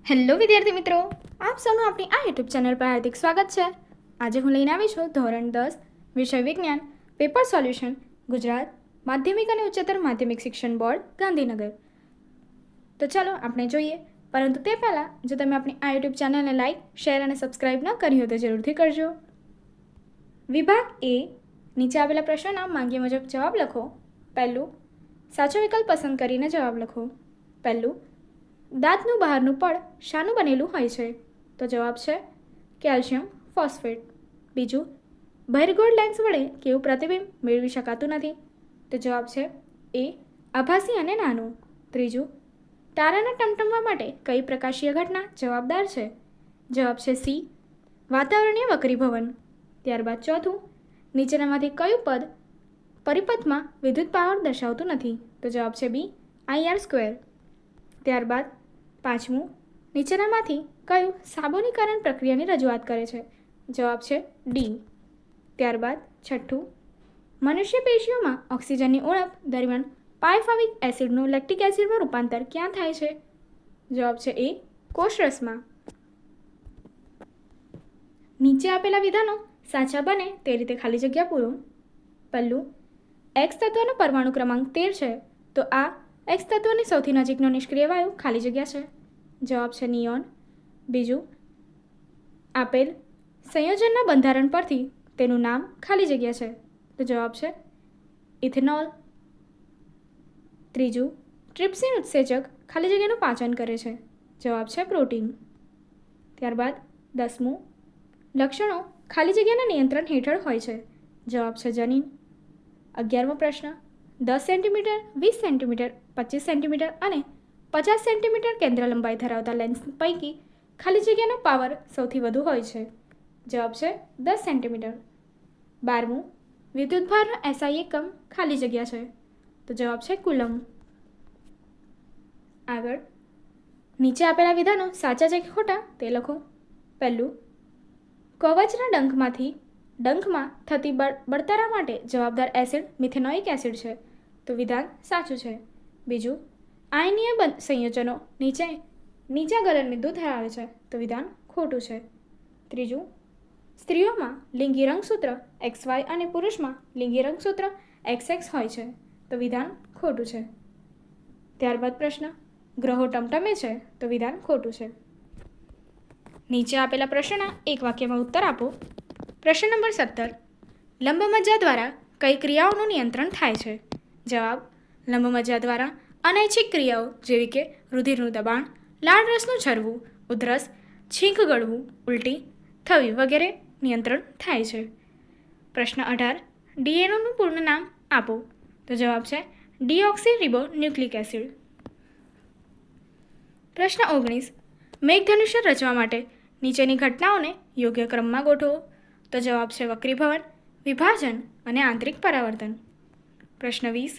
Hello વિદ્યાર્થી મિત્રો, આપ સૌનું આપણી આ યુટ્યુબ ચેનલ પર હાર્દિક સ્વાગત છે. આજે હું લઈને આવી છું ધોરણ 10 વિષય વિજ્ઞાન પેપર સોલ્યુશન ગુજરાત માધ્યમિક અને ઉચ્ચતર માધ્યમિક શિક્ષણ બોર્ડ ગાંધીનગર. તો ચાલો આપણે જોઈએ, પરંતુ તે પહેલાં જો તમે આપણી આ યુટ્યુબ ચેનલને લાઇક, શેર અને સબસ્ક્રાઇબ ન કરી હોય તો જરૂરથી કરજો. વિભાગ એ, નીચે આપેલા પ્રશ્નોના માંગ્યા મુજબ જવાબ લખો. પહેલું, સાચો વિકલ્પ પસંદ કરીને જવાબ લખો. પહેલું, દાંતનું બહારનું પડ શાનું બનેલું હોય છે? તો જવાબ છે કેલ્શિયમ ફોસ્ફેટ. બીજું, બહિર્ગોળ લેન્સ વડે કેવું પ્રતિબિંબ મેળવી શકાતું નથી? તો જવાબ છે એ આભાસી અને નાનું. ત્રીજું, તારાના ટમટમવા માટે કઈ પ્રકાશીય ઘટના જવાબદાર છે? જવાબ છે સી વાતાવરણીય વક્રીભવન. ત્યારબાદ ચોથું, નીચેનામાંથી કયું પદ પરિપથમાં વિદ્યુત પાવર દર્શાવતું નથી? તો જવાબ છે બી IR². ત્યારબાદ પાંચમું, નીચેનામાંથી કયું સાબોનીકરણ પ્રક્રિયાની રજૂઆત કરે છે? જવાબ છે ડી. ત્યારબાદ છઠ્ઠું, મનુષ્ય પેશીઓમાં ઓક્સિજનની ઉણપ દરમિયાન પાયફાવિક એસિડનું લેક્ટિક એસિડમાં રૂપાંતર ક્યાં થાય છે? જવાબ છે એ કોષરસમાં. નીચે આપેલા વિધાનો સાચા બને તે રીતે ખાલી જગ્યા પૂરો. પહેલું, એક્સ તત્વનો પરમાણુ ક્રમાંક 13 છે, તો આ એક્સ તત્વની સૌથી નજીકનો નિષ્ક્રિય વાયુ ખાલી જગ્યા છે. જવાબ છે નિયોન. બીજું, આપેલ સંયોજનના બંધારણ પરથી તેનું નામ ખાલી જગ્યા છે, તો જવાબ છે ઇથેનોલ. ત્રીજું, ટ્રિપ્સિન ઉત્સેચક ખાલી જગ્યાનું પાચન કરે છે. જવાબ છે પ્રોટીન. ત્યારબાદ 10મું, લક્ષણો ખાલી જગ્યાના નિયંત્રણ હેઠળ હોય છે. જવાબ છે જનીન. 11મો પ્રશ્ન, 10 સેન્ટીમીટર, 20 સેન્ટીમીટર, 25 સેન્ટીમીટર અને 50 સેન્ટીમીટર કેન્દ્ર લંબાઈ ધરાવતા લેન્સ પૈકી ખાલી જગ્યાનો પાવર સૌથી વધુ હોય છે. જવાબ છે 10 સેન્ટીમીટર. 12મું, વિદ્યુતભારનો SI એકમ ખાલી જગ્યા છે, તો જવાબ છે કુલમ. આગળ, નીચે આપેલા વિધાનો સાચા છે કે ખોટા તે લખો. પહેલું, કવચના ડંખમાં થતી બળતરા માટે જવાબદાર એસિડ મિથેનોઇક એસિડ છે, તો વિધાન સાચું છે. બીજું, આયનીય સંયોજનો નીચા ગલનબિંદુ ધરાવે છે, તો વિધાન ખોટું છે. ત્રીજું, સ્ત્રીઓમાં લિંગી રંગસૂત્ર XY અને પુરુષમાં લિંગી રંગસૂત્ર XX હોય છે, તો વિધાન ખોટું છે. ત્યારબાદ પ્રશ્ન, ગ્રહો ટમટમે છે, તો વિધાન ખોટું છે. નીચે આપેલા પ્રશ્નના એક વાક્યમાં ઉત્તર આપો. પ્રશ્ન નંબર 17, લંબમજ્જા દ્વારા કઈ ક્રિયાઓનું નિયંત્રણ થાય છે? જવાબ, લંબમજ્જા દ્વારા અનૈચ્છિક ક્રિયાઓ જેવી કે રુધિરનું દબાણ, લાળ રસનું ઝરવું, ઉધરસ, છીંક ગળવું, ઉલટી થવી વગેરે નિયંત્રણ થાય છે. પ્રશ્ન 18, DNAનું પૂર્ણ નામ આપો. તો જવાબ છે ડીઓક્સી રિબો ન્યુક્લિક એસિડ. પ્રશ્ન 19, મેઘધનુષ્ય રચવા માટે નીચેની ઘટનાઓને યોગ્ય ક્રમમાં ગોઠવો. તો જવાબ છે વક્રીભવન, વિભાજન અને આંતરિક પરાવર્તન. પ્રશ્ન 20,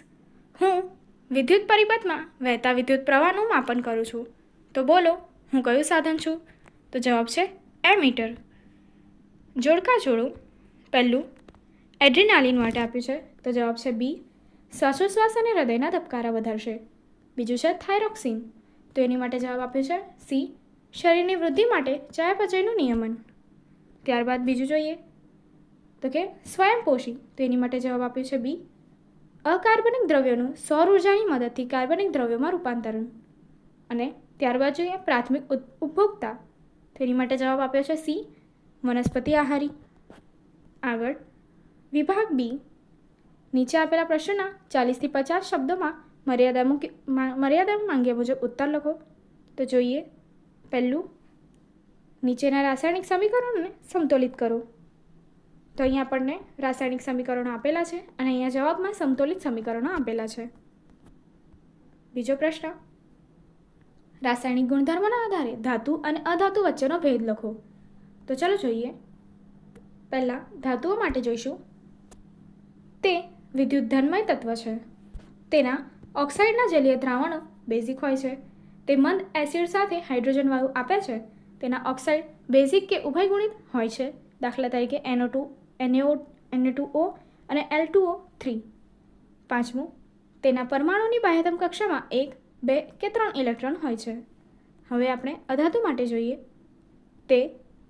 હું વિદ્યુત પરિપથમાં વહેતા વિદ્યુત પ્રવાહનું માપન કરું છું, તો બોલો હું કયું સાધન છું? તો જવાબ છે એમીટર. જોડકા જોડો. પહેલું, એડ્રીનાલિન માટે આપ્યું છે, તો જવાબ છે બી શ્વાસોશ્વાસ અને હૃદયના ધબકારા વધારશે. બીજું છે થાઇરોક્સિન, તો એની માટે જવાબ આપ્યો છે સી શરીરની વૃદ્ધિ માટે ચયાપચયનું નિયમન. ત્યારબાદ બીજું જોઈએ તો કે સ્વયંપોષી, તો એની માટે જવાબ આપ્યો છે બી અકાર્બનિક દ્રવ્યોનું સૌર ઉર્જાની મદદથી કાર્બનિક દ્રવ્યોમાં રૂપાંતરણ. અને ત્યારબાદ જોઈએ પ્રાથમિક ઉપભોક્તા, તો એની માટે જવાબ આપ્યો છે સી વનસ્પતિ આહારી. આગળ, વિભાગ બી, નીચે આપેલા પ્રશ્નના 40 થી 50 શબ્દોમાં મર્યાદા માંગ્યા મુજબ ઉત્તર લખો. તો જોઈએ પહેલું, નીચેના રાસાયણિક સમીકરણોને સમતોલિત કરો. તો અહીંયા આપણને રાસાયણિક સમીકરણો આપેલા છે અને અહીંયા જવાબમાં સમતોલિત સમીકરણો આપેલા છે. બીજો પ્રશ્ન, રાસાયણિક ગુણધર્મોના આધારે ધાતુ અને અધાતુ વચ્ચેનો ભેદ લખો. તો ચાલો જોઈએ. પહેલાં ધાતુઓ માટે જોઈશું. તે વિદ્યુત ધનમય તત્વ છે. તેના ઓક્સાઇડના જલીય દ્રાવણો બેઝિક હોય છે. તે મંદ એસિડ સાથે હાઇડ્રોજન વાયુ આપે છે. તેના ઓક્સાઇડ બેઝિક કે ઉભયગુણિત હોય છે, દાખલા તરીકે NO2O અને L2O3. પાંચમું, તેના પરમાણુની બાહ્યતમ કક્ષામાં 1, 2 કે 3 ઇલેક્ટ્રોન હોય છે. હવે આપણે અધાતુ માટે જોઈએ. તે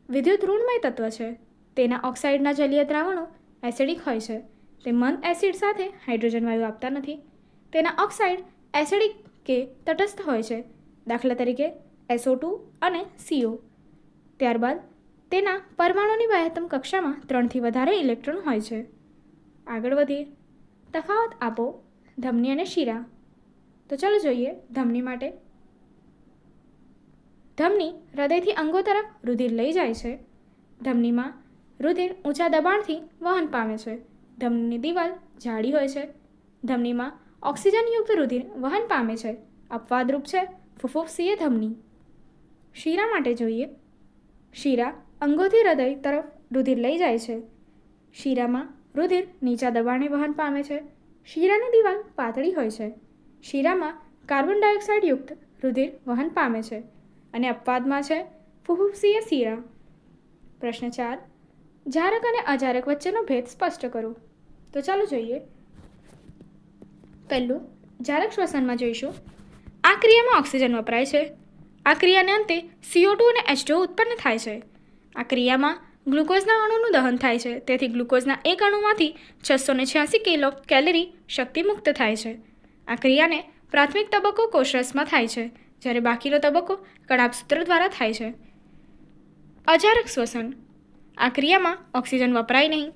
વિદ્યુત ઋણમય તત્વ છે. તેના ઓક્સાઇડના જલીય દ્રાવણો એસિડિક હોય છે. તે મંદ એસિડ સાથે હાઇડ્રોજન વાયુ આપતા નથી. તેના ઓક્સાઇડ એસિડિક કે તટસ્થ હોય છે, દાખલા તરીકે SO2 અને CO. ત્યારબાદ તેના પરમાણુની બાહ્યતમ કક્ષામાં 3થી વધારે ઇલેક્ટ્રોન હોય છે. આગળ વધીએ. તફાવત આપો ધમની અને શીરા. તો ચાલો જોઈએ ધમની માટે. ધમની હૃદયથી અંગો તરફ રુધિર લઈ જાય છે. ધમનીમાં રુધિર ઊંચા દબાણથી વહન પામે છે. ધમનીની દિવાલ જાડી હોય છે. ધમનીમાં ઓક્સિજનયુક્ત રુધિર વહન પામે છે. અપવાદરૂપ છે ફુફુસીય ધમની. શીરા માટે જોઈએ. શીરા અંગોથી હૃદય તરફ રુધિર લઈ જાય છે. શીરામાં રુધિર નીચા દબાણે વહન પામે છે. શીરાની દિવાલ પાતળી હોય છે. શીરામાં કાર્બન ડાયોક્સાઇડયુક્ત રુધિર વહન પામે છે અને અપવાદમાં છે ફુફુસીય શીરા. પ્રશ્ન 4. જારક અને અજારક વચ્ચેનો ભેદ સ્પષ્ટ કરો. તો ચાલો જોઈએ. પહેલું જારક શ્વસનમાં જોઈશું. આ ક્રિયામાં ઓક્સિજન વપરાય છે. આ ક્રિયાને અંતે CO2 અને H2O ઉત્પન્ન થાય છે. આ ક્રિયામાં ગ્લુકોઝના અણુનું દહન થાય છે. તેથી ગ્લુકોઝના એક અણુમાંથી 686 કિલો કેલરી શક્તિ મુક્ત થાય છે. આ ક્રિયાને પ્રાથમિક તબક્કો કોષરસમાં થાય છે, જ્યારે બાકીનો તબક્કો કણાભસૂત્ર દ્વારા થાય છે. અજારક શ્વસન. આ ક્રિયામાં ઓક્સિજન વપરાય નહીં.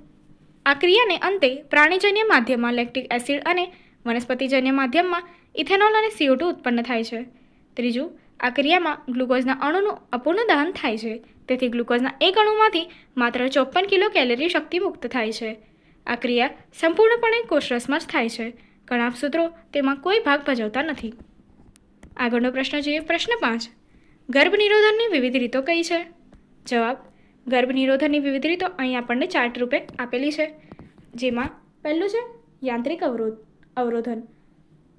આ ક્રિયાને અંતે પ્રાણીજન્ય માધ્યમમાં લેક્ટિક એસિડ અને વનસ્પતિજન્ય માધ્યમમાં ઇથેનોલ અને CO2 ઉત્પન્ન થાય છે. ત્રીજું, આ ક્રિયામાં ગ્લુકોઝના અણુનું અપૂર્ણ દહન થાય છે. તેથી ગ્લુકોઝના એક અણુમાંથી માત્ર 54 કિલો કેલરી શક્તિ મુક્ત થાય છે. આ ક્રિયા સંપૂર્ણપણે કોષરસમાં જ થાય છે. કણાભસૂત્રો તેમાં કોઈ ભાગ ભજવતા નથી. આગળનો પ્રશ્ન જોઈએ. પ્રશ્ન 5. ગર્ભનિરોધનની વિવિધ રીતો કઈ છે? જવાબ. ગર્ભનિરોધનની વિવિધ રીતો અહીં આપણને ચાર્ટ રૂપે આપેલી છે. જેમાં પહેલું છે યાંત્રિક અવરોધન,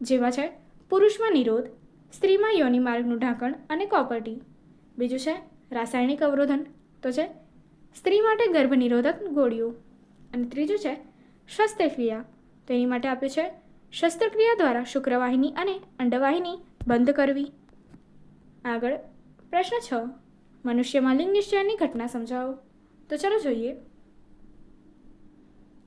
જેમાં છે પુરુષમાં નિરોધ, સ્ત્રીમાં યોનિ માર્ગનું ઢાંકણ અને કોપરટી. બીજું છે રાસાયણિક અવરોધન, તો છે સ્ત્રી માટે ગર્ભનિરોધક ગોળીઓ. અને ત્રીજું છે શસ્ત્રક્રિયા. તેની માટે આપ્યું છે શસ્ત્રક્રિયા દ્વારા શુક્રવાહિની અને અંડવાહિની બંધ કરવી. આગળ પ્રશ્ન 6. મનુષ્યમાં લિંગ નિશ્ચયની ઘટના સમજાવો. તો ચાલો જોઈએ.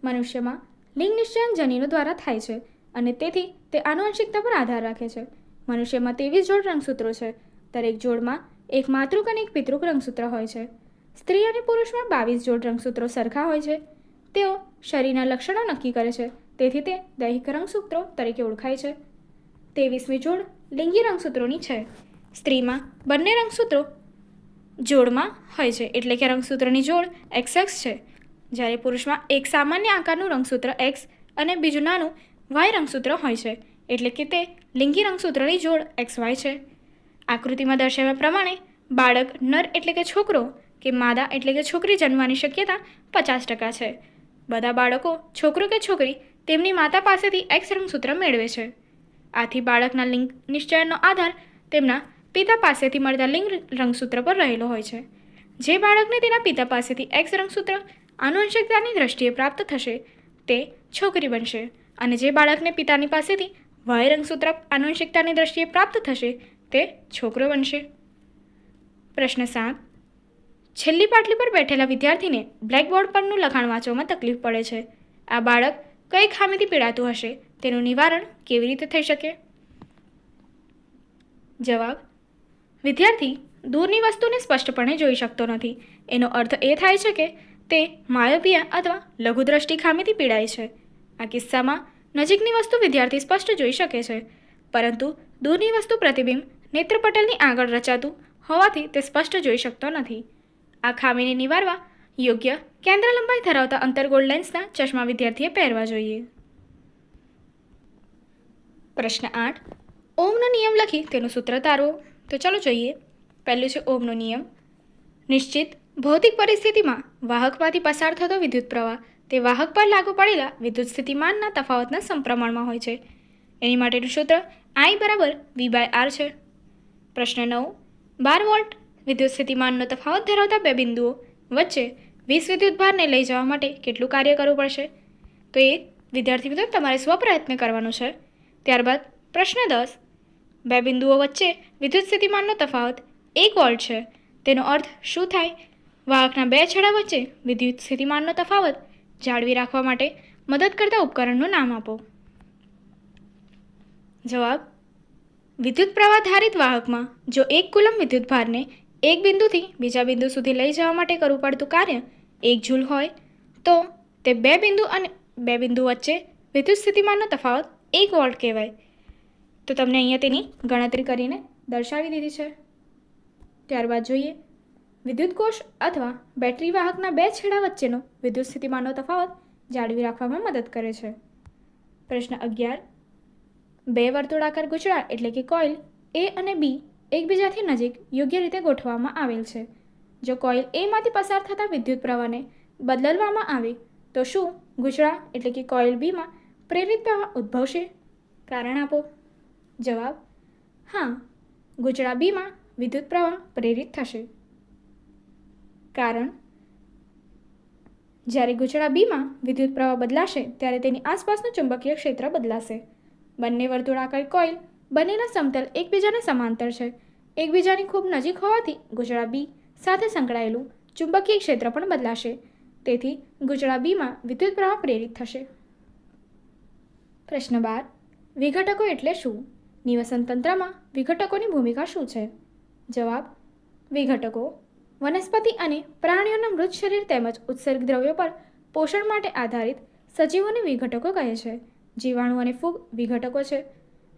મનુષ્યમાં લિંગ નિશ્ચયન જનીનો દ્વારા થાય છે અને તેથી તે આનુવંશિકતા પર આધાર રાખે છે. મનુષ્યમાં 23 જોડ રંગસૂત્રો છે. દરેક જોડમાં એક માતૃક અને એક પિતૃક રંગસૂત્ર હોય છે. સ્ત્રી અને પુરુષમાં 22 જોડ રંગસૂત્રો સરખા હોય છે. તેઓ શરીરના લક્ષણો નક્કી કરે છે, તેથી તે દૈહિક રંગસૂત્રો તરીકે ઓળખાય છે. 23મી જોડ લિંગી રંગસૂત્રોની છે. સ્ત્રીમાં બંને રંગસૂત્રો જોડમાં હોય છે, એટલે કે રંગસૂત્રની જોડ XX છે, જ્યારે પુરુષમાં એક સામાન્ય આકારનું રંગસૂત્ર X અને બીજું નાનું Y રંગસૂત્ર હોય છે, એટલે કે તે લિંગી રંગસૂત્રની જોડ XY છે. આકૃતિમાં દર્શાવ્યા પ્રમાણે બાળક નર એટલે કે છોકરો કે માદા એટલે કે છોકરી જન્મવાની શક્યતા 50% છે. બધા બાળકો છોકરો કે છોકરી તેમની માતા પાસેથી X રંગસૂત્ર મેળવે છે. આથી બાળકના લિંગ નિશ્ચયનનો આધાર તેમના પિતા પાસેથી મળતા લિંગ રંગસૂત્ર પર રહેલો હોય છે. જે બાળકને તેના પિતા પાસેથી X રંગસૂત્ર આનુવંશિકતાની દ્રષ્ટિએ પ્રાપ્ત થશે તે છોકરી બનશે, અને જે બાળકને પિતાની પાસેથી Y રંગસૂત્ર આનુવંશિકતાની દ્રષ્ટિએ પ્રાપ્ત થશે તે છોકરો બનશે. પ્રશ્ન 7. છેલ્લી પાટલી પર બેઠેલા વિદ્યાર્થીને બ્લેકબોર્ડ પરનું લખાણ વાંચવામાં તકલીફ પડે છે. આ બાળક કઈ ખામીથી પીડાતું હશે? તેનું નિવારણ કેવી રીતે થઈ શકે? જવાબ. વિદ્યાર્થી દૂરની વસ્તુને સ્પષ્ટપણે જોઈ શકતો નથી. એનો અર્થ એ થાય છે કે તે માયોપિયા અથવા લઘુદ્રષ્ટિ ખામીથી પીડાય છે. આ કિસ્સામાં નજીકની વસ્તુ વિદ્યાર્થી સ્પષ્ટ જોઈ શકે છે, પરંતુ દૂરની વસ્તુ પ્રતિબિંબ નેત્રપટલની આગળ રચાતું હોવાથી તે સ્પષ્ટ જોઈ શકતો નથી. આ ખામીને નિવારવા યોગ્ય કેન્દ્ર લંબાઈ ધરાવતા અંતર્ગોળ લેન્સના ચશ્મા વિદ્યાર્થીએ પહેરવા જોઈએ. પ્રશ્ન 8. ઓમનો નિયમ લખી તેનું સૂત્ર તારવો. તો ચાલો જોઈએ. પહેલું છે ઓમનો નિયમ. નિશ્ચિત ભૌતિક પરિસ્થિતિમાં વાહકમાંથી પસાર થતો વિદ્યુત પ્રવાહ તે વાહક પર લાગુ પડેલા વિદ્યુત સ્થિતિમાનના તફાવતના સમપ્રમાણમાં હોય છે. એની માટેનું સૂત્ર I = V/R છે. પ્રશ્ન 9. 12 વોલ્ટ વિદ્યુત સ્થિતિમાનનો તફાવત ધરાવતા બે બિંદુઓ વચ્ચે 20 વિદ્યુતભારને લઈ જવા માટે કેટલું કાર્ય કરવું પડશે? તો એ વિદ્યાર્થી મિત્રો તમારે સ્વપ્રયત્ન કરવાનો છે. ત્યારબાદ પ્રશ્ન 10. બે બિંદુઓ વચ્ચે વિદ્યુત સ્થિતિમાનનો તફાવત 1 વોલ્ટ છે. તેનો અર્થ શું થાય? વાહકના બે છેડા વચ્ચે વિદ્યુત સ્થિતિમાનનો તફાવત જાળવી રાખવા માટે મદદ કરતા ઉપકરણનું નામ આપો. જવાબ: વિદ્યુત પ્રવાહ ધારિત વાહકમાં જો 1 કુલમ વિદ્યુત ભારને એક બિંદુથી બીજા બિંદુ સુધી લઈ જવા માટે કરવું પડતું કાર્ય 1 જૂલ હોય તો તે બે બિંદુ વચ્ચે વિદ્યુત સ્થિતિમાનનો તફાવત 1 વોલ્ટ કહેવાય. તો તમને અહીંયા તેની ગણતરી કરીને દર્શાવી દીધી છે. ત્યારબાદ જોઈએ વિદ્યુત કોષ અથવા બેટરી વાહકના બે છેડા વચ્ચેનો વિદ્યુત સ્થિતિમાનનો તફાવત જાળવી રાખવામાં મદદ કરે છે. પ્રશ્ન 11. બે વર્તુળાકાર ગૂંચળા એટલે કે કોઇલ A અને B એકબીજાથી નજીક યોગ્ય રીતે ગોઠવવામાં આવેલ છે. જો કોઇલ A માંથી પસાર થતા વિદ્યુત પ્રવાહને બદલવામાં આવે તો શું ગૂંચળા એટલે કે કોઇલ B માં પ્રેરિત પ્રવાહ ઉદ્ભવશે? કારણ આપો. જવાબ: હા, ગૂંચળા B માં વિદ્યુત પ્રવાહ પ્રેરિત થશે. કારણ: જ્યારે ગૂંચળા B માં વિદ્યુત પ્રવાહ બદલાશે ત્યારે તેની આસપાસનું ચુંબકીય ક્ષેત્ર બદલાશે. બંને વર્તુળાકાર કોઇલ બંનેના સમતલ એકબીજાને સમાંતર છે. એકબીજાની ખૂબ નજીક હોવાથી ગૂંચળા B સાથે સંકળાયેલું ચુંબકીય ક્ષેત્ર પણ બદલાશે. તેથી ગૂંચળા B માં વિદ્યુત પ્રવાહ પ્રેરિત થશે. પ્રશ્ન 12. વિઘટકો એટલે શું? નિવસન તંત્રમાં વિઘટકોની ભૂમિકા શું છે? જવાબ: વિઘટકો વનસ્પતિ અને પ્રાણીઓના મૃત શરીર તેમજ ઉત્સર્ગ દ્રવ્યો પર પોષણ માટે આધારિત સજીવોને વિઘટકો કહે છે. જીવાણુ અને ફૂગ વિઘટકો છે.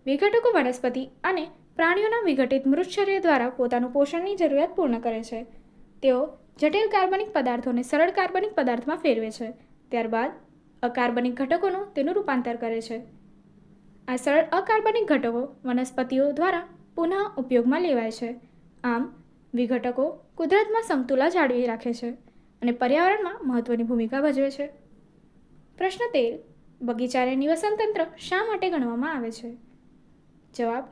વિઘટકો વનસ્પતિ અને પ્રાણીઓના વિઘટિત મૃત શરીર દ્વારા પોતાનું પોષણની જરૂરિયાત પૂર્ણ કરે છે. તેઓ જટિલ કાર્બનિક પદાર્થોને સરળ કાર્બનિક પદાર્થમાં ફેરવે છે. ત્યારબાદ અકાર્બનિક ઘટકોનું તેનું રૂપાંતર કરે છે. આ સરળ અકાર્બનિક ઘટકો વનસ્પતિઓ દ્વારા પુનઃ ઉપયોગમાં લેવાય છે. આમ વિઘટકો કુદરતમાં સમતુલા જાળવી રાખે છે અને પર્યાવરણમાં મહત્વની ભૂમિકા ભજવે છે. પ્રશ્ન 13. બગીચાને નિવસન તંત્ર શા માટે ગણવામાં આવે છે? જવાબ: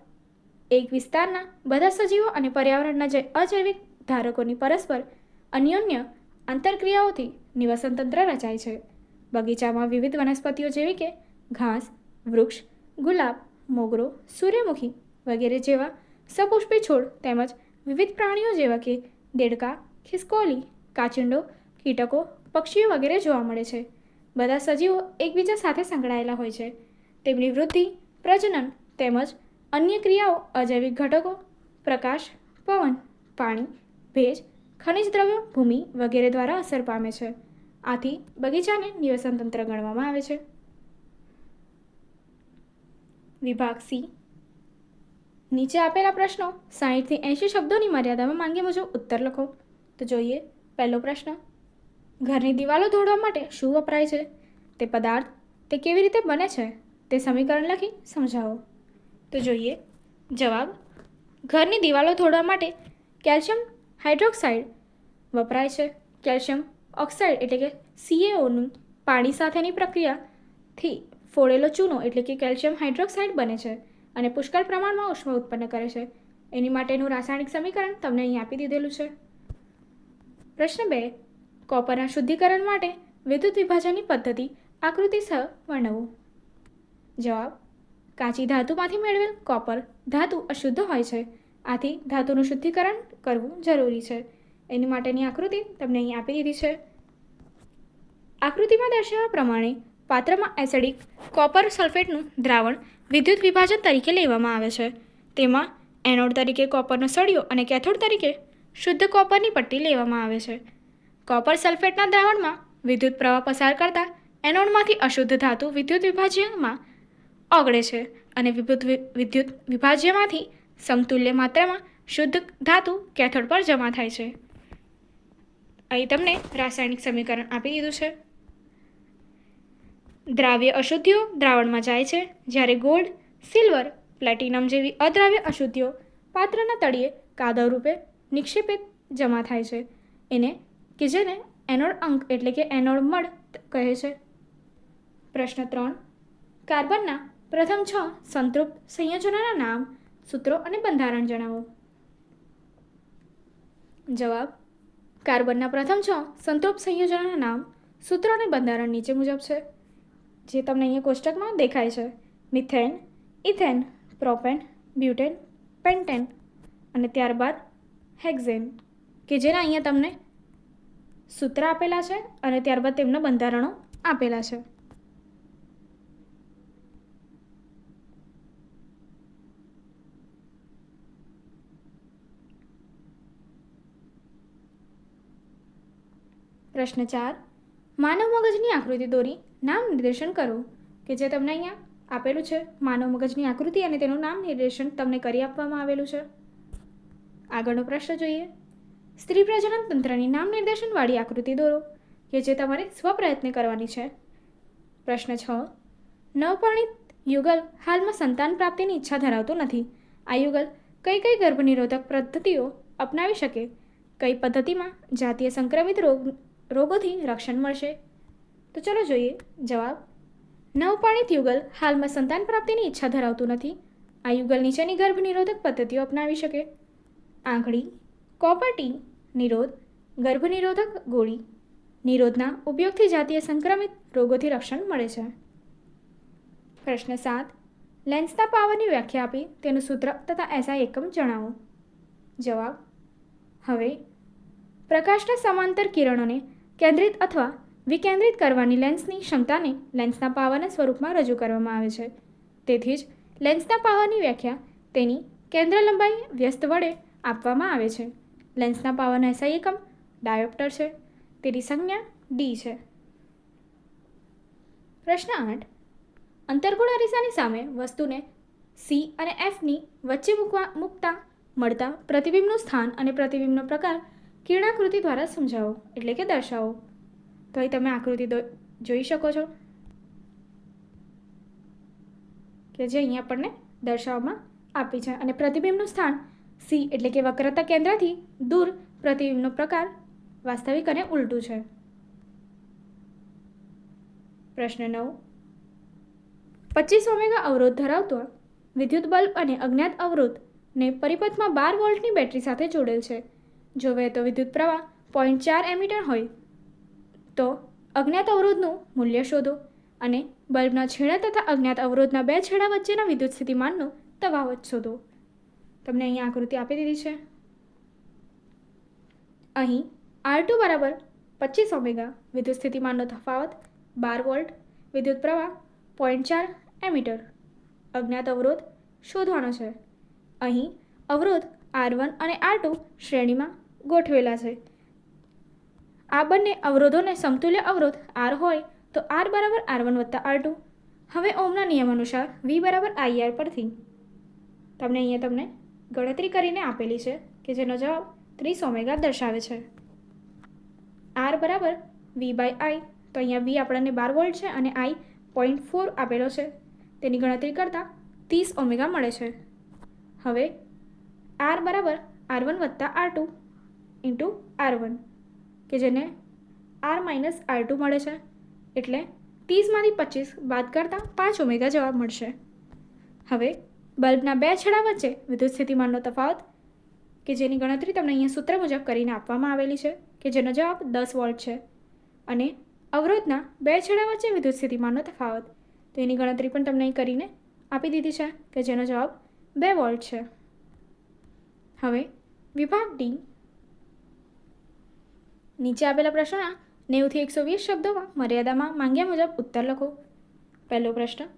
એક વિસ્તારના બધા સજીવો અને પર્યાવરણના અજૈવિક ધારકોની પરસ્પર અન્યોન્ય આંતરક્રિયાઓથી નિવસન તંત્ર રચાય છે. બગીચામાં વિવિધ વનસ્પતિઓ જેવી કે ઘાસ, વૃક્ષ, ગુલાબ, મોગરો, સૂર્યમુખી વગેરે જેવા સપુષ્પી છોડ તેમજ વિવિધ પ્રાણીઓ જેવા કે દેડકા, ખિસકોલી, કાચિંડો, કીટકો, પક્ષીઓ વગેરે જોવા મળે છે. બધા સજીવો એકબીજા સાથે સંકળાયેલા હોય છે. તેમની વૃદ્ધિ, પ્રજનન તેમજ અન્ય ક્રિયાઓ અજૈવિક ઘટકો, પ્રકાશ, પવન, પાણી, ભેજ, ખનિજ દ્રવ્યો, ભૂમિ વગેરે દ્વારા અસર પામે છે. આથી બગીચાને નિવસન તંત્ર ગણવામાં આવે છે. વિભાગ C. નીચે આપેલા પ્રશ્નો 60 થી 80 શબ્દોની મર્યાદામાં માંગ્યા મુજબ ઉત્તર લખો. તો જોઈએ પહેલો પ્રશ્ન: ઘરની દિવાલો દોરવા માટે શું વપરાય છે? તે પદાર્થ તે કેવી રીતે બને છે તે સમીકરણ લખી સમજાવો. તો જોઈએ જવાબ: ઘરની દિવાલો દોરવા માટે કેલ્શિયમ હાઇડ્રોક્સાઇડ વપરાય છે. કેલ્શિયમ ઓક્સાઇડ એટલે કે CaOનું પાણી સાથેની પ્રક્રિયાથી ફોડેલો ચૂનો એટલે કે કેલ્શિયમ હાઇડ્રોક્સાઇડ બને છે અને પુષ્કળ પ્રમાણમાં ઉષ્મા ઉત્પન્ન કરે છે. એની માટેનું રાસાયણિક સમીકરણ તમને અહીં આપી દીધેલું છે. પ્રશ્ન 2. કોપરના શુદ્ધિકરણ માટે વિદ્યુત વિભાજનની પદ્ધતિ આકૃતિ 6 વર્ણવો. જવાબ: કાચી ધાતુમાંથી મેળવેલ કોપર ધાતુ અશુદ્ધ હોય છે. આથી ધાતુનું શુદ્ધિકરણ કરવું જરૂરી છે. એની માટેની આકૃતિ તમને અહીં આપી દીધી છે. આકૃતિમાં દર્શાવ્યા પ્રમાણે પાત્રમાં એસિડિક કોપર સલ્ફેટનું દ્રાવણ વિદ્યુત વિભાજન તરીકે લેવામાં આવે છે. તેમાં એનોડ તરીકે કોપરનો સળિયો અને કેથોડ તરીકે શુદ્ધ કોપરની પટ્ટી લેવામાં આવે છે. કોપર સલ્ફેટના દ્રાવણમાં વિદ્યુત પ્રવાહ પસાર કરતા એનોડમાંથી અશુદ્ધ ધાતુ વિદ્યુત વિભાજ્યમાં ઓગળે છે અને વિદ્યુત વિભાજ્યમાંથી સમતુલ્ય માત્રામાં શુદ્ધ ધાતુ કેથોડ પર જમા થાય છે. અહીં તમને રાસાયણિક સમીકરણ આપી દીધું છે. દ્રાવ્ય અશુદ્ધિઓ દ્રાવણમાં જાય છે, જ્યારે ગોલ્ડ, સિલ્વર, પ્લેટિનમ જેવી અદ્રાવ્ય અશુદ્ધિઓ પાત્રના તળિયે કાદવ રૂપે નિક્ષેપિત જમા થાય છે. કે જેને એનોડ અંક એટલે કે એનોડ મડ કહે છે. પ્રશ્ન 3. કાર્બનના પ્રથમ 6 સંતૃપ્ત સંયોજનોના નામ, સૂત્રો અને બંધારણ જણાવો. જવાબ: કાર્બનના પ્રથમ 6 સંતૃપ્ત સંયોજનોના નામ, સૂત્રો અને બંધારણ નીચે મુજબ છે, જે તમને અહીંયા કોષ્ટકમાં દેખાય છે. Methane, ethane, propane, butane, pentane અને ત્યારબાદ હેક્ઝેન, કે જેના અહીંયા તમને સૂત્ર આપેલા છે અને ત્યારબાદ તેમના બંધારણો આપેલા છે. પ્રશ્ન 4. માનવ મગજની આકૃતિ દોરી નામ નિર્દેશન કરો, કે જે તમને અહીંયા આપેલું છે. માનવ મગજની આકૃતિ અને તેનું નામ નિર્દેશન તમને કરી આપવામાં આવેલું છે. આગળનો પ્રશ્ન જોઈએ. સ્ત્રી પ્રજનન તંત્રની નામ નિર્દેશનવાળી આકૃતિ દોરો, કે જે તમારે સ્વપ્રયત્ને કરવાની છે. પ્રશ્ન 6. નવપરિણીત યુગલ હાલમાં સંતાન પ્રાપ્તિની ઈચ્છા ધરાવતું નથી. આ યુગલ કઈ કઈ ગર્ભનિરોધક પદ્ધતિઓ અપનાવી શકે? કઈ પદ્ધતિમાં જાતીય સંક્રમિત રોગોથી રક્ષણ મળશે? તો ચલો જોઈએ જવાબ. નવપરિણીત યુગલ હાલમાં સંતાન પ્રાપ્તિની ઈચ્છા ધરાવતું નથી. આ યુગલ નીચેની ગર્ભનિરોધક પદ્ધતિઓ અપનાવી શકે: આંગળી, કોપર-ટી નિરોધ, ગર્ભનિરોધક ગોળી. નિરોધના ઉપયોગથી જાતીય સંક્રમિત રોગોથી રક્ષણ મળે છે. પ્રશ્ન 7. લેન્સના પાવરની વ્યાખ્યા આપી તેનું સૂત્ર તથા એસઆઈ એકમ જણાવો. જવાબ. હવે પ્રકાશના સમાંતર કિરણોને કેન્દ્રિત અથવા વિકેન્દ્રિત કરવાની લેન્સની ક્ષમતાને લેન્સના પાવરના સ્વરૂપમાં રજૂ કરવામાં આવે છે. તેથી જ લેન્સના પાવરની વ્યાખ્યા તેની કેન્દ્ર લંબાઈ વ્યસ્ત વડે આપવામાં આવે છે. લેન્સના પાવરના એસઆઈ એકમ ડાયોપ્ટર છે. તેની સંજ્ઞા ડી છે. પ્રશ્ન 8. અંતર્ગોળ અરીસાની સામે વસ્તુને સી અને એફની વચ્ચે મૂકતા મળતા પ્રતિબિંબનું સ્થાન અને પ્રતિબિંબનો પ્રકાર કિરણાકૃતિ દ્વારા સમજાવો, એટલે કે દર્શાવો. તો અહીં તમે આકૃતિ જોઈ શકો છો કે જે અહીં આપણને દર્શાવવામાં આપી છે. અને પ્રતિબિંબનું સ્થાન સી એટલે કે વક્રતા કેન્દ્રથી દૂર, પ્રતિબિંબનો પ્રકાર વાસ્તવિક અને ઉલટું છે. પ્રશ્ન 9. 25 ઓમેગા અવરોધ ધરાવતો વિદ્યુત બલ્બ અને અજ્ઞાત અવરોધને પરિપથમાં 12 વોલ્ટની બેટરી સાથે જોડેલ છે. જો વહેતો વિદ્યુત પ્રવાહ 0.4 એમીટર હોય તો અજ્ઞાત અવરોધનું મૂલ્ય શોધો અને બલ્બના છેડા તથા અજ્ઞાત અવરોધના બે છેડા વચ્ચેના વિદ્યુત સ્થિતિમાનનો તફાવત શોધો. તમને અહીંયા આકૃતિ આપી દીધી છે. અહીં R2 બરાબર 25 ઓમેગા, વિદ્યુત સ્થિતિમાનનો તફાવત 12 વોલ્ટ, વિદ્યુત પ્રવાહ 0.4 એમીટર, અજ્ઞાત અવરોધ શોધવાનો છે. અહીં અવરોધ R1 અને R2 શ્રેણીમાં ગોઠવેલા છે. આ બંને અવરોધોને સમતુલ્ય અવરોધ R હોય તો R બરાબર R1 વત્તા R2. હવે ઓહમના નિયમ અનુસાર V બરાબર IR પરથી તમને ગણતરી કરીને આપેલી છે, કે જેનો જવાબ 30 ઓમેગા દર્શાવે છે. R બરાબર V/I, તો અહીંયા V આપણને 12 વોલ્ટ છે અને I 0.4 આપેલો છે. તેની ગણતરી કરતાં 30 ઓમેગા મળે છે. હવે R બરાબર R1 વત્તા R2 ઇન્ટુ R1, કે જેને R માઇનસ R2 મળે છે. એટલે 30માંથી 25 બાદ કરતાં 5 ઓમેગા જવાબ મળશે. હવે બલ્બના બે છેડા વચ્ચે વિદ્યુત સ્થિતિમાનનો તફાવત, કે જેની ગણતરી તમને અહીંયા સૂત્ર મુજબ કરીને આપવામાં આવેલી છે, કે જેનો જવાબ 10 વોલ્ટ છે. અને અવરોધના બે છેડા વચ્ચે વિદ્યુત સ્થિતિમાનનો તફાવત, તો એની ગણતરી પણ તમને અહીં કરીને આપી દીધી છે, કે જેનો જવાબ 2 વોલ્ટ છે. હવે વિભાગ ડી. નીચે આપેલા પ્રશ્નોના 90 થી 120 શબ્દોમાં મર્યાદામાં માંગ્યા મુજબ ઉત્તર લખો. પહેલો પ્રશ્ન.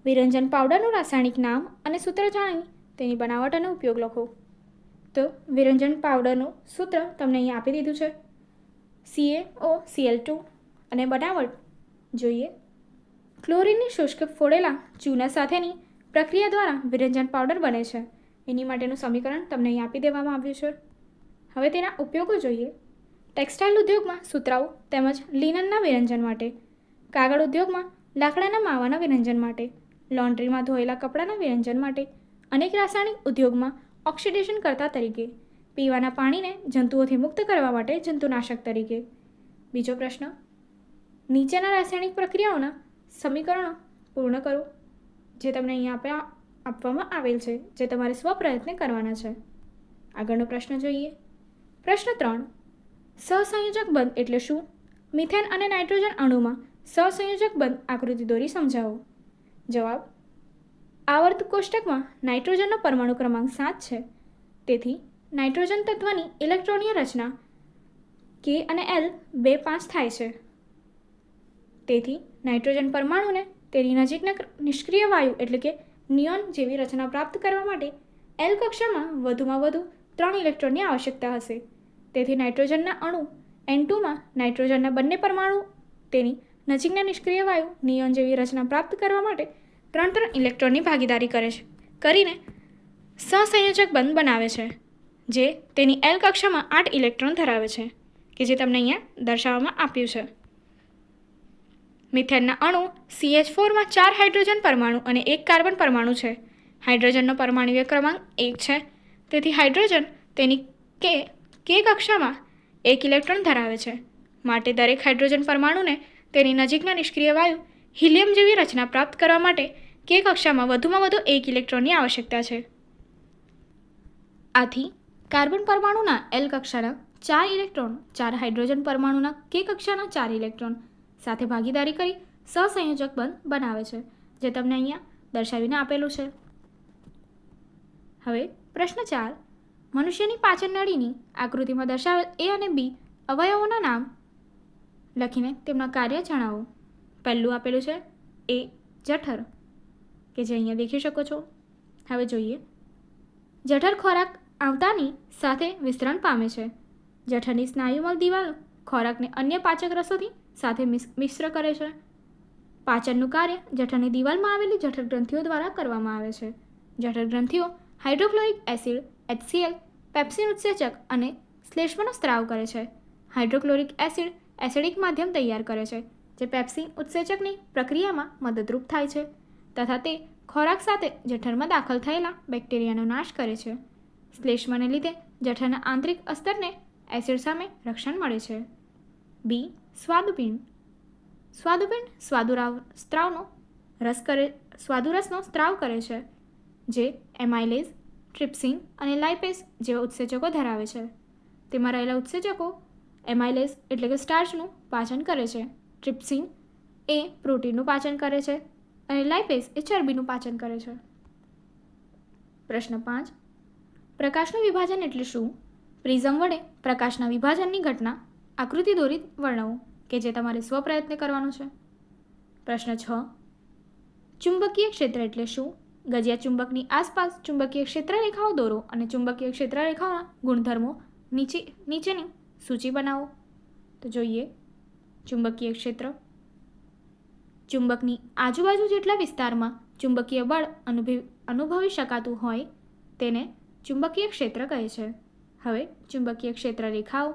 વિરંજન પાવડરનું રાસાયણિક નામ અને સૂત્ર જાણી તેની બનાવટ અને ઉપયોગ લખો. તો વિરંજન પાવડરનું સૂત્ર તમને અહીં આપી દીધું છે, CaOCl2. અને બનાવટ જોઈએ. ક્લોરીનની શુષ્ક ફોડેલા ચૂના સાથેની પ્રક્રિયા દ્વારા વિરંજન પાવડર બને છે. એની માટેનું સમીકરણ તમને અહીં આપી દેવામાં આવ્યું છે. હવે તેના ઉપયોગો જોઈએ. ટેક્સટાઇલ ઉદ્યોગમાં સુતરાઉ તેમજ લિનનના વિરંજન માટે, કાગળ ઉદ્યોગમાં લાકડાના માવાના વિરંજન માટે, લોન્ડ્રીમાં ધોયેલા કપડાના વિરંજન માટે, અનેક રાસાયણિક ઉદ્યોગમાં ઓક્સિડેશન કરતા તરીકે, પીવાના પાણીને જંતુઓથી મુક્ત કરવા માટે જંતુનાશક તરીકે. બીજો પ્રશ્ન. નીચેના રાસાયણિક પ્રક્રિયાઓના સમીકરણો પૂર્ણ કરો, જે તમને અહીંયા આપવામાં આવેલ છે, જે તમારે સ્વપ્રયત્ને કરવાના છે. આગળનો પ્રશ્ન જોઈએ. પ્રશ્ન 3. સહસંયોજક બંધ એટલે શું? મિથેન અને નાઇટ્રોજન અણુમાં સહસંયોજક બંધ આકૃતિ દોરી સમજાવો. જવાબ. આવર્ત કોષ્ટકમાં નાઇટ્રોજનનો પરમાણુ ક્રમાંક 7 છે. તેથી નાઇટ્રોજન તત્વની ઇલેક્ટ્રોનીય રચના K અને L 2 5 થાય છે. તેથી નાઇટ્રોજન પરમાણુને તેની નજીકના નિષ્ક્રિય વાયુ એટલે કે નિયોન જેવી રચના પ્રાપ્ત કરવા માટે L કક્ષામાં વધુમાં વધુ 3 ઇલેક્ટ્રોનની આવશ્યકતા હશે. તેથી નાઇટ્રોજનના અણુ N2માં નાઇટ્રોજનના બંને પરમાણુ તેની નજીકના નિષ્ક્રિય વાયુ નિયોન જેવી રચના પ્રાપ્ત કરવા માટે 3 ઇલેક્ટ્રોનની ભાગીદારી કરીને સહસંયોજક બંધ બનાવે છે, જે તેની L કક્ષામાં 8 ઇલેક્ટ્રોન ધરાવે છે, કે જે તમને અહીંયા દર્શાવવામાં આપ્યું છે. મિથેનના અણુ CH4માં 4 હાઇડ્રોજન પરમાણુ અને 1 કાર્બન પરમાણુ છે. હાઇડ્રોજનનો પરમાણુય ક્રમાંક 1 છે. તેથી હાઇડ્રોજન તેની K કક્ષામાં 1 ઇલેક્ટ્રોન ધરાવે છે. માટે દરેક હાઇડ્રોજન પરમાણુને તેની નજીકના નિષ્ક્રિય વાયુ હિલિયમ જેવી રચના પ્રાપ્ત કરવા માટે K કક્ષામાં વધુમાં વધુ 1 ઇલેક્ટ્રોનની આવશ્યકતા છે. આથી કાર્બન પરમાણુના L કક્ષાના 4 ઇલેક્ટ્રોન 4 હાઇડ્રોજન પરમાણુના K કક્ષાના 4 ઇલેક્ટ્રોન સાથે ભાગીદારી કરી સહસંયોજક બંધ બનાવે છે, જે તમને અહીંયા દર્શાવીને આપેલું છે. હવે પ્રશ્ન 4. મનુષ્યની પાચન નળીની આકૃતિમાં દર્શાવેલ A અને B અવયવોના નામ લખીને તેમના કાર્ય જણાવો. પહેલું આપેલું છે A. જઠર, કે જે અહીંયા દેખી શકો છો. હવે જોઈએ. જઠર ખોરાક આવતાની સાથે વિસ્તરણ પામે છે. જઠરની સ્નાયુમલ દિવાલો ખોરાકને અન્ય પાચક રસોથી સાથે મિશ્ર કરે છે. પાચનનું કાર્ય જઠરની દિવાલમાં આવેલી જઠર ગ્રંથિઓ દ્વારા કરવામાં આવે છે. જઠર ગ્રંથિઓ હાઇડ્રોક્લોરિક એસિડ HCl, પેપ્સિન ઉત્સેચક અને શ્લેષ્મનો સ્ત્રાવ કરે છે. હાઇડ્રોક્લોરિક એસિડ એસિડિક માધ્યમ તૈયાર કરે છે, જે પેપ્સિન ઉત્સેચકની પ્રક્રિયામાં મદદરૂપ થાય છે તથા તે ખોરાક સાથે જઠરમાં દાખલ થયેલા બેક્ટેરિયાનો નાશ કરે છે. શ્લેષ્મને લીધે જઠરના આંતરિક અસ્તરને એસિડ સામે રક્ષણ મળે છે. B. સ્વાદુપિંડ. સ્વાદુપિંડ સ્વાદુરસનો સ્ત્રાવ કરે છે, જે એમાઇલેઝ, ટ્રિપ્સિન અને લાઇપેઝ જેવા ઉત્સેચકો ધરાવે છે. તેમાં રહેલા ઉત્સેચકો એમાઇલેઝ એટલે કે સ્ટાર્ચનું પાચન કરે છે, ટ્રિપ્સિન એ પ્રોટીનનું પાચન કરે છે અને લાઇપેઝ એ ચરબીનું પાચન કરે છે. પ્રશ્ન 5. પ્રકાશનું વિભાજન એટલે શું? પ્રિઝમ વડે પ્રકાશના વિભાજનની ઘટના આકૃતિ દોરી વર્ણવો, કે જે તમારે સ્વપ્રયત્ન કરવાનો છે. પ્રશ્ન 6. ચુંબકીય ક્ષેત્ર એટલે શું? ગજિયા ચુંબકની આસપાસ ચુંબકીય ક્ષેત્ર રેખાઓ દોરો અને ચુંબકીય ક્ષેત્ર રેખાઓના ગુણધર્મો નીચેની સૂચિ બનાવો. તો જોઈએ. ચુંબકીય ક્ષેત્ર. ચુંબકની આજુબાજુ જેટલા વિસ્તારમાં ચુંબકીય બળ અનુભવી શકાતું હોય તેને ચુંબકીય ક્ષેત્ર કહે છે. હવે ચુંબકીય ક્ષેત્ર રેખાઓ.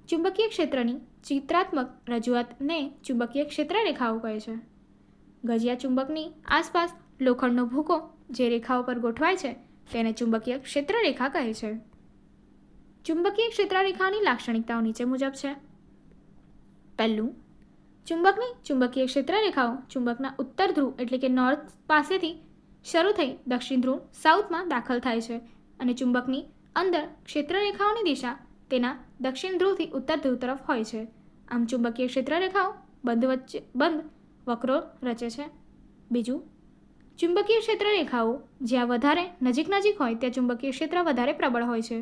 ચુંબકીય ક્ષેત્રની ચિત્રાત્મક રજૂઆતને ચુંબકીય ક્ષેત્ર રેખાઓ કહે છે. ગજિયા ચુંબકની આસપાસ લોખંડનો ભૂકો જે રેખાઓ પર ગોઠવાય છે તેને ચુંબકીય ક્ષેત્ર રેખા કહે છે. ચુંબકીય ક્ષેત્ર રેખાની લાક્ષણિકતાઓ નીચે મુજબ છે. પહેલું, ચુંબકની ચુંબકીય ક્ષેત્ર રેખાઓ ચુંબકના ઉત્તર ધ્રુવ એટલે કે નોર્થ પાસેથી શરૂ થઈ દક્ષિણ ધ્રુવ સાઉથમાં દાખલ થાય છે અને ચુંબકની અંદર ક્ષેત્ર રેખાઓની દિશા તેના દક્ષિણ ધ્રુવથી ઉત્તર ધ્રુવ તરફ હોય છે. આમ ચુંબકીય ક્ષેત્ર રેખાઓ બંધ વક્રો રચે છે. બીજું, ચુંબકીય ક્ષેત્ર રેખાઓ જ્યાં વધારે નજીક હોય ત્યાં ચુંબકીય ક્ષેત્ર વધારે પ્રબળ હોય છે.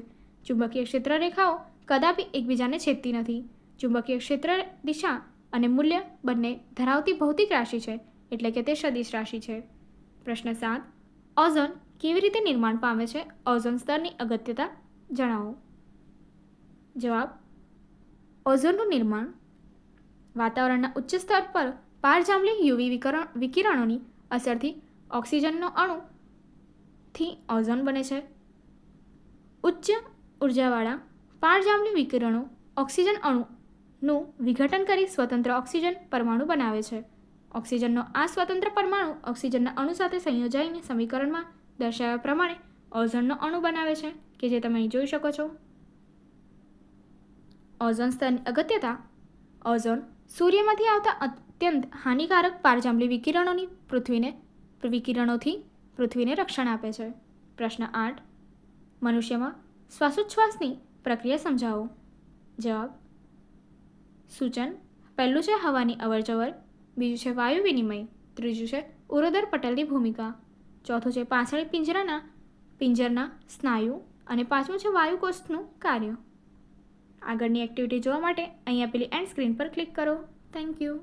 ચુંબકીય ક્ષેત્ર રેખાઓ કદાપી એકબીજાને છેદતી નથી. ચુંબકીય ક્ષેત્ર દિશા અને મૂલ્ય બંને ધરાવતી ભૌતિક રાશિ છે, એટલે કે તે સદિશ રાશિ છે. પ્રશ્ન 7. ઓઝોન કેવી રીતે નિર્માણ પામે છે? ઓઝોન સ્તરની અગત્યતા જણાવો. જવાબ. ઓઝોનનું નિર્માણ વાતાવરણના ઉચ્ચ સ્તર પર પારજાંબલી યુવી વિકિરણોની અસરથી ઓક્સિજનનો અણુથી ઓઝોન બને છે. ઉચ્ચ ઉર્જાવાળા પારજાંબલી વિકિરણો ઓક્સિજન અણુનું વિઘટન કરી સ્વતંત્ર ઓક્સિજન પરમાણુ બનાવે છે. ઓક્સિજનનો આ સ્વતંત્ર પરમાણુ ઓક્સિજનના અણુ સાથે સંયોજાઈને સમીકરણમાં દર્શાવ્યા પ્રમાણે ઓઝોનનો અણુ બનાવે છે, કે જે તમે અહીં જોઈ શકો છો. ઓઝોન સ્તરની અગત્યતા. ઓઝોન સૂર્યમાંથી આવતા અત્યંત હાનિકારક પારજાંબલી વિકિરણોથી પૃથ્વીને રક્ષણ આપે છે. પ્રશ્ન 8. મનુષ્યમાં શ્વાસોચ્છ્વાસની પ્રક્રિયા સમજાવો. જવાબ. સૂચન. પહેલું છે હવાની અવરજવર, બીજું છે વાયુ વિનિમય, ત્રીજું છે ઉરોદર પટલની ભૂમિકા. ચોથું છે પાછળ પિંજરના સ્નાયુ. અને પાંચમું છે વાયુકોષનું કાર્ય. આગળની એક્ટિવિટી જોવા માટે અહીં આપેલી એન્ડ સ્ક્રીન પર ક્લિક કરો. Thank you.